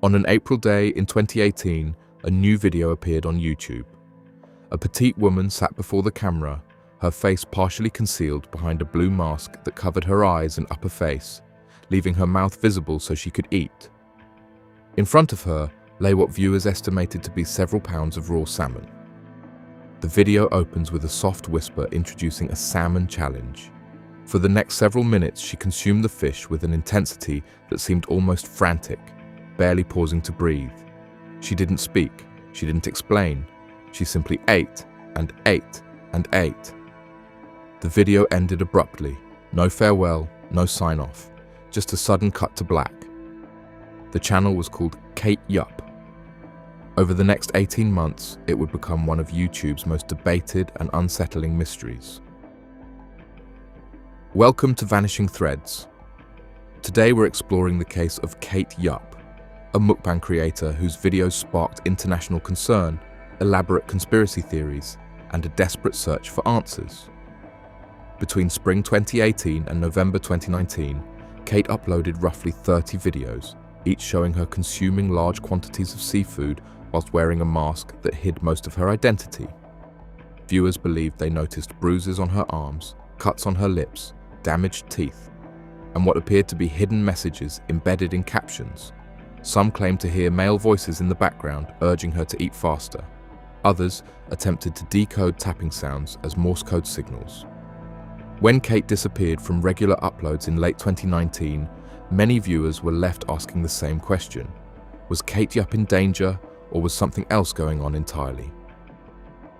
On an April day in 2018, a new video appeared on YouTube. A petite woman sat before the camera, her face partially concealed behind a blue mask that covered her eyes and upper face, leaving her mouth visible so she could eat. In front of her lay what viewers estimated to be several pounds of raw salmon. The video opens with a soft whisper introducing a salmon challenge. For the next several minutes, she consumed the fish with an intensity that seemed almost frantic, barely pausing to breathe. She didn't speak, she didn't explain, she simply ate and ate and ate. The video ended abruptly, no farewell, no sign-off, just a sudden cut to black. The channel was called Kate Yup. Over the next 18 months, it would become one of YouTube's most debated and unsettling mysteries. Welcome to Vanishing Threads. Today we're exploring the case of Kate Yup, a mukbang creator whose videos sparked international concern, elaborate conspiracy theories, and a desperate search for answers. Between spring 2018 and November 2019, Kate uploaded roughly 30 videos, each showing her consuming large quantities of seafood whilst wearing a mask that hid most of her identity. Viewers believed they noticed bruises on her arms, cuts on her lips, damaged teeth, and what appeared to be hidden messages embedded in captions. Some claimed to hear male voices in the background urging her to eat faster. Others attempted to decode tapping sounds as Morse code signals. When Kate disappeared from regular uploads in late 2019, many viewers were left asking the same question. Was Kate Yup in danger, or was something else going on entirely?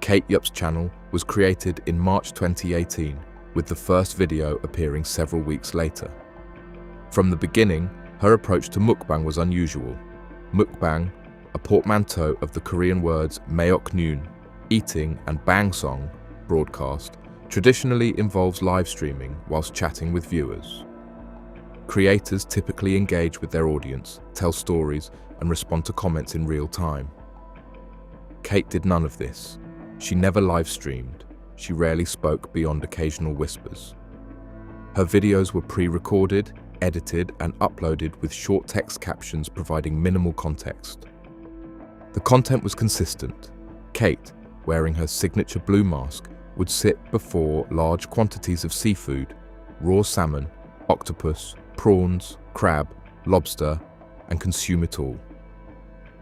Kate Yup's channel was created in March 2018, with the first video appearing several weeks later. From the beginning, her approach to mukbang was unusual. Mukbang, a portmanteau of the Korean words meok noon, eating, and bang song, broadcast, traditionally involves live streaming whilst chatting with viewers. Creators typically engage with their audience, tell stories, and respond to comments in real time. Kate did none of this. She never live streamed. She rarely spoke beyond occasional whispers. Her videos were pre-recorded, edited, and uploaded with short text captions providing minimal context. The content was consistent. Kate, wearing her signature blue mask, would sit before large quantities of seafood, raw salmon, octopus, prawns, crab, lobster, and consume it all.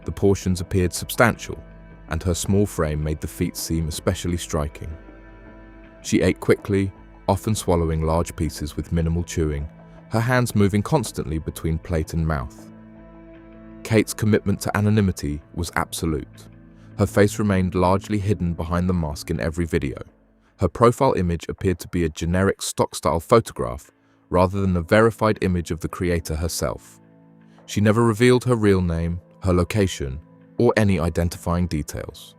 The portions appeared substantial, and her small frame made the feat seem especially striking. She ate quickly, often swallowing large pieces with minimal chewing, her hands moving constantly between plate and mouth. Kate's commitment to anonymity was absolute. Her face remained largely hidden behind the mask in every video. Her profile image appeared to be a generic stock-style photograph rather than a verified image of the creator herself. She never revealed her real name, her location, or any identifying details.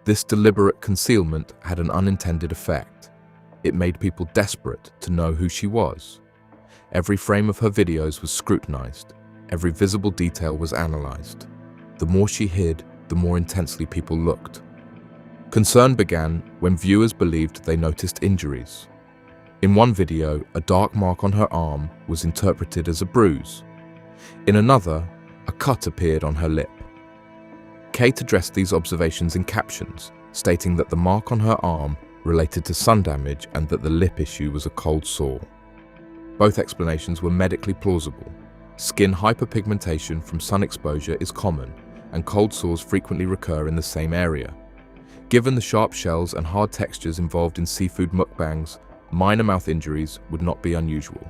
This deliberate concealment had an unintended effect. It made people desperate to know who she was. Every frame of her videos was scrutinized. Every visible detail was analyzed. The more she hid, the more intensely people looked. Concern began when viewers believed they noticed injuries. In one video, a dark mark on her arm was interpreted as a bruise. In another, a cut appeared on her lip. Kate addressed these observations in captions, stating that the mark on her arm related to sun damage and that the lip issue was a cold sore. Both explanations were medically plausible. Skin hyperpigmentation from sun exposure is common, and cold sores frequently recur in the same area. Given the sharp shells and hard textures involved in seafood mukbangs, minor mouth injuries would not be unusual.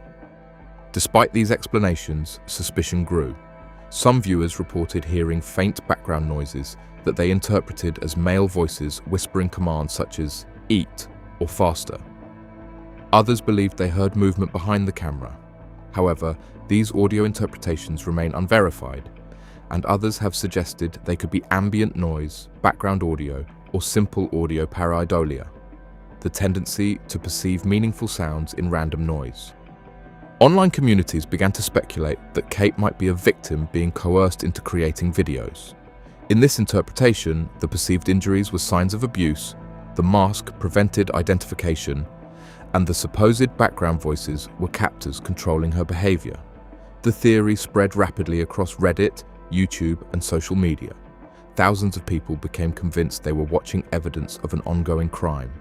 Despite these explanations, suspicion grew. Some viewers reported hearing faint background noises that they interpreted as male voices whispering commands such as "eat" or "faster." Others believed they heard movement behind the camera. However, these audio interpretations remain unverified, and others have suggested they could be ambient noise, background audio, or simple audio pareidolia, the tendency to perceive meaningful sounds in random noise. Online communities began to speculate that Kate might be a victim being coerced into creating videos. In this interpretation, the perceived injuries were signs of abuse, the mask prevented identification, and the supposed background voices were captors controlling her behavior. The theory spread rapidly across Reddit, YouTube, and social media, thousands of people became convinced they were watching evidence of an ongoing crime.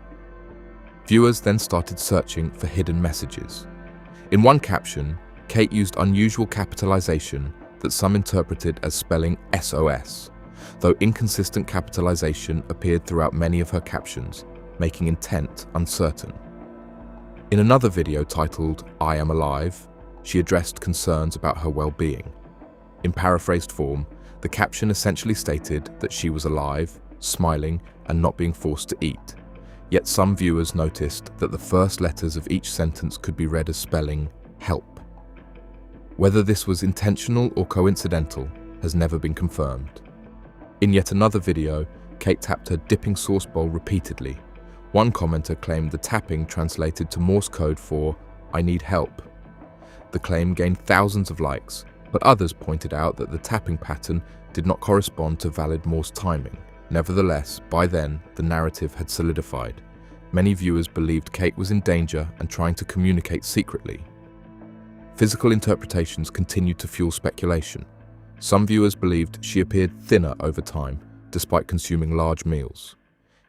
Viewers then started searching for hidden messages. In one caption, Kate used unusual capitalization that some interpreted as spelling S.O.S, though inconsistent capitalization appeared throughout many of her captions, making intent uncertain. In another video titled "I Am Alive," she addressed concerns about her well-being. In paraphrased form, the caption essentially stated that she was alive, smiling, and not being forced to eat. Yet some viewers noticed that the first letters of each sentence could be read as spelling "help." Whether this was intentional or coincidental has never been confirmed. In yet another video, Kate tapped her dipping sauce bowl repeatedly. One commenter claimed the tapping translated to Morse code for "I need help." The claim gained thousands of likes, but others pointed out that the tapping pattern did not correspond to valid Morse timing. Nevertheless, by then, the narrative had solidified. Many viewers believed Kate was in danger and trying to communicate secretly. Physical interpretations continued to fuel speculation. Some viewers believed she appeared thinner over time, despite consuming large meals.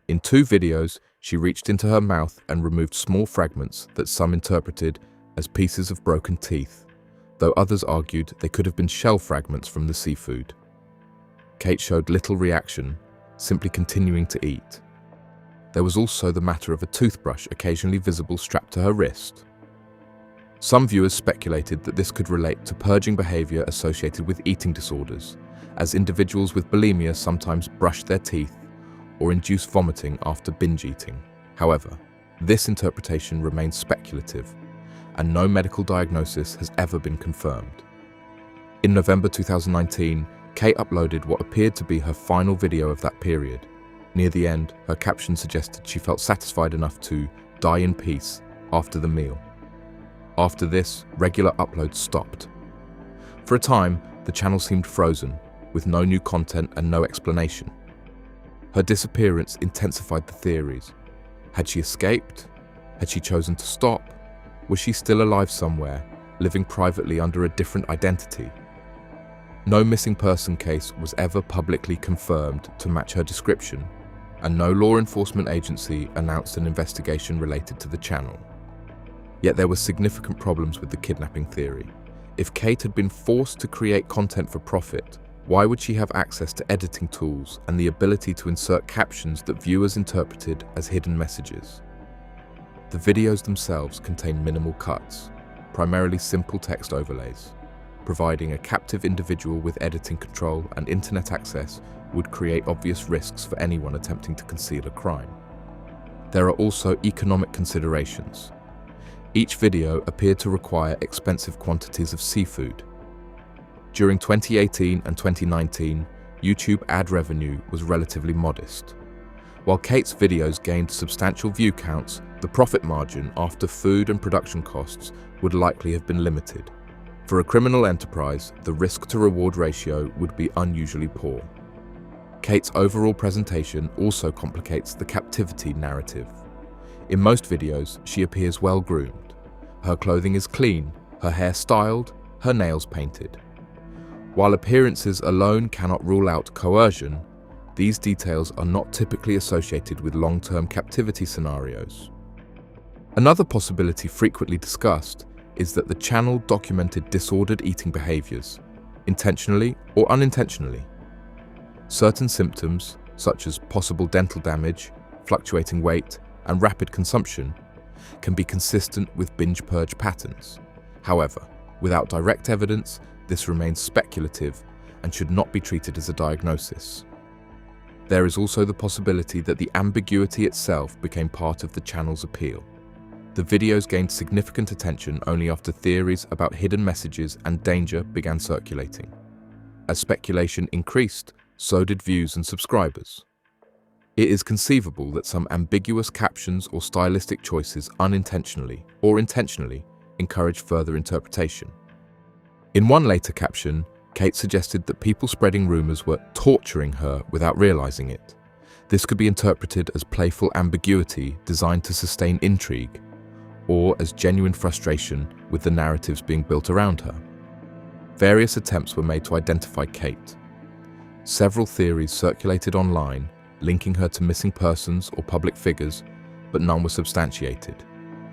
In 2 videos, she reached into her mouth and removed small fragments that some interpreted as pieces of broken teeth, though others argued they could have been shell fragments from the seafood. Kate showed little reaction, simply continuing to eat. There was also the matter of a toothbrush occasionally visible strapped to her wrist. Some viewers speculated that this could relate to purging behavior associated with eating disorders, as individuals with bulimia sometimes brush their teeth or induce vomiting after binge eating. However, this interpretation remains speculative, and no medical diagnosis has ever been confirmed. In November 2019, Kate uploaded what appeared to be her final video of that period. Near the end, her caption suggested she felt satisfied enough to die in peace after the meal. After this, regular uploads stopped. For a time, the channel seemed frozen, with no new content and no explanation. Her disappearance intensified the theories. Had she escaped? Had she chosen to stop? Was she still alive somewhere, living privately under a different identity? No missing person case was ever publicly confirmed to match her description, and no law enforcement agency announced an investigation related to the channel. Yet there were significant problems with the kidnapping theory. If Kate had been forced to create content for profit, why would she have access to editing tools and the ability to insert captions that viewers interpreted as hidden messages? The videos themselves contain minimal cuts, primarily simple text overlays. Providing a captive individual with editing control and internet access would create obvious risks for anyone attempting to conceal a crime. There are also economic considerations. Each video appeared to require expensive quantities of seafood. During 2018 and 2019, YouTube ad revenue was relatively modest. While Kate's videos gained substantial view counts, the profit margin after food and production costs would likely have been limited. For a criminal enterprise, the risk-to-reward ratio would be unusually poor. Kate's overall presentation also complicates the captivity narrative. In most videos, she appears well-groomed. Her clothing is clean, her hair styled, her nails painted. While appearances alone cannot rule out coercion, these details are not typically associated with long-term captivity scenarios. Another possibility frequently discussed is that the channel documented disordered eating behaviors, intentionally or unintentionally. Certain symptoms, such as possible dental damage, fluctuating weight, and rapid consumption, can be consistent with binge-purge patterns. However, without direct evidence, this remains speculative and should not be treated as a diagnosis. There is also the possibility that the ambiguity itself became part of the channel's appeal. The videos gained significant attention only after theories about hidden messages and danger began circulating. As speculation increased, so did views and subscribers. It is conceivable that some ambiguous captions or stylistic choices unintentionally or intentionally encouraged further interpretation. In one later caption, Kate suggested that people spreading rumors were torturing her without realizing it. This could be interpreted as playful ambiguity designed to sustain intrigue, or as genuine frustration with the narratives being built around her. various attempts were made to identify Kate. Several theories circulated online, linking her to missing persons or public figures, but none were substantiated.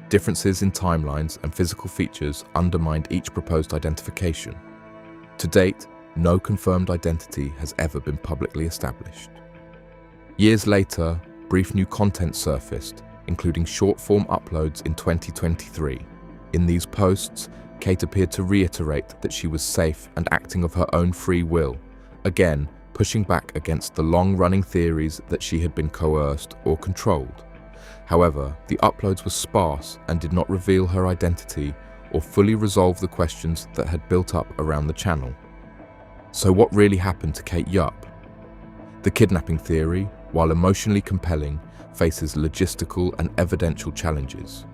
Differences in timelines and physical features undermined each proposed identification. To date, no confirmed identity has ever been publicly established. Years later, brief new content surfaced, including short-form uploads in 2023. In these posts, Kate appeared to reiterate that she was safe and acting of her own free will, again pushing back against the long-running theories that she had been coerced or controlled. However, the uploads were sparse and did not reveal her identity or fully resolve the questions that had built up around the channel. So what really happened to Kate Yupp? The kidnapping theory, while emotionally compelling, faces logistical and evidential challenges.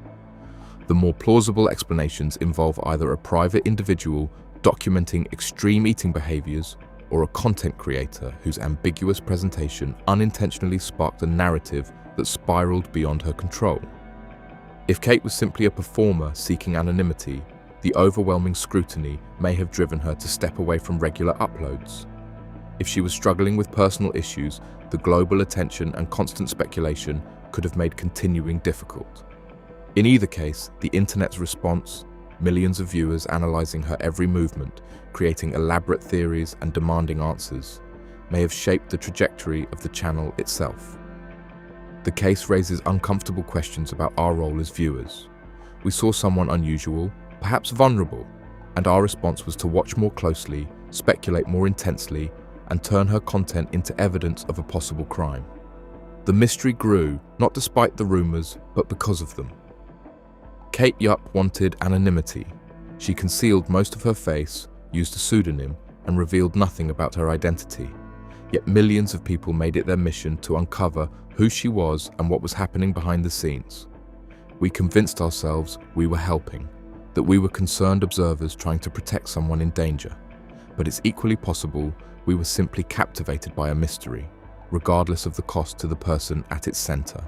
The more plausible explanations involve either a private individual documenting extreme eating behaviors or a content creator whose ambiguous presentation unintentionally sparked a narrative that spiraled beyond her control. If Kate was simply a performer seeking anonymity, the overwhelming scrutiny may have driven her to step away from regular uploads. If she was struggling with personal issues, the global attention and constant speculation could have made continuing difficult. In either case, the internet's response, millions of viewers analyzing her every movement, creating elaborate theories and demanding answers, may have shaped the trajectory of the channel itself. The case raises uncomfortable questions about our role as viewers. We saw someone unusual, perhaps vulnerable, and our response was to watch more closely, speculate more intensely, and turn her content into evidence of a possible crime. The mystery grew, not despite the rumors, but because of them. Kate Yupp wanted anonymity. She concealed most of her face, used a pseudonym, and revealed nothing about her identity. Yet millions of people made it their mission to uncover who she was and what was happening behind the scenes. We convinced ourselves we were helping, that we were concerned observers trying to protect someone in danger. But it's equally possible we were simply captivated by a mystery, regardless of the cost to the person at its center.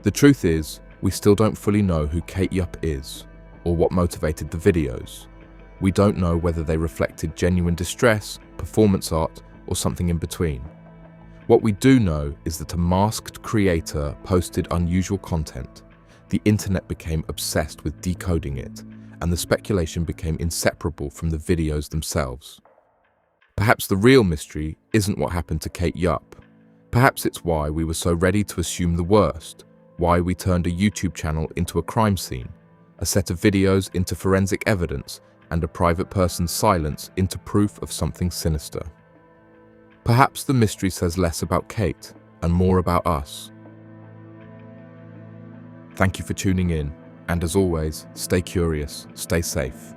The truth is, we still don't fully know who Kate Yupp is, or what motivated the videos. We don't know whether they reflected genuine distress, performance art, or something in between. What we do know is that a masked creator posted unusual content. The internet became obsessed with decoding it, and the speculation became inseparable from the videos themselves. Perhaps the real mystery isn't what happened to Kate Yupp. Perhaps it's why we were so ready to assume the worst, why we turned a YouTube channel into a crime scene, a set of videos into forensic evidence, and a private person's silence into proof of something sinister. Perhaps the mystery says less about Kate and more about us. Thank you for tuning in, and as always, stay curious, stay safe.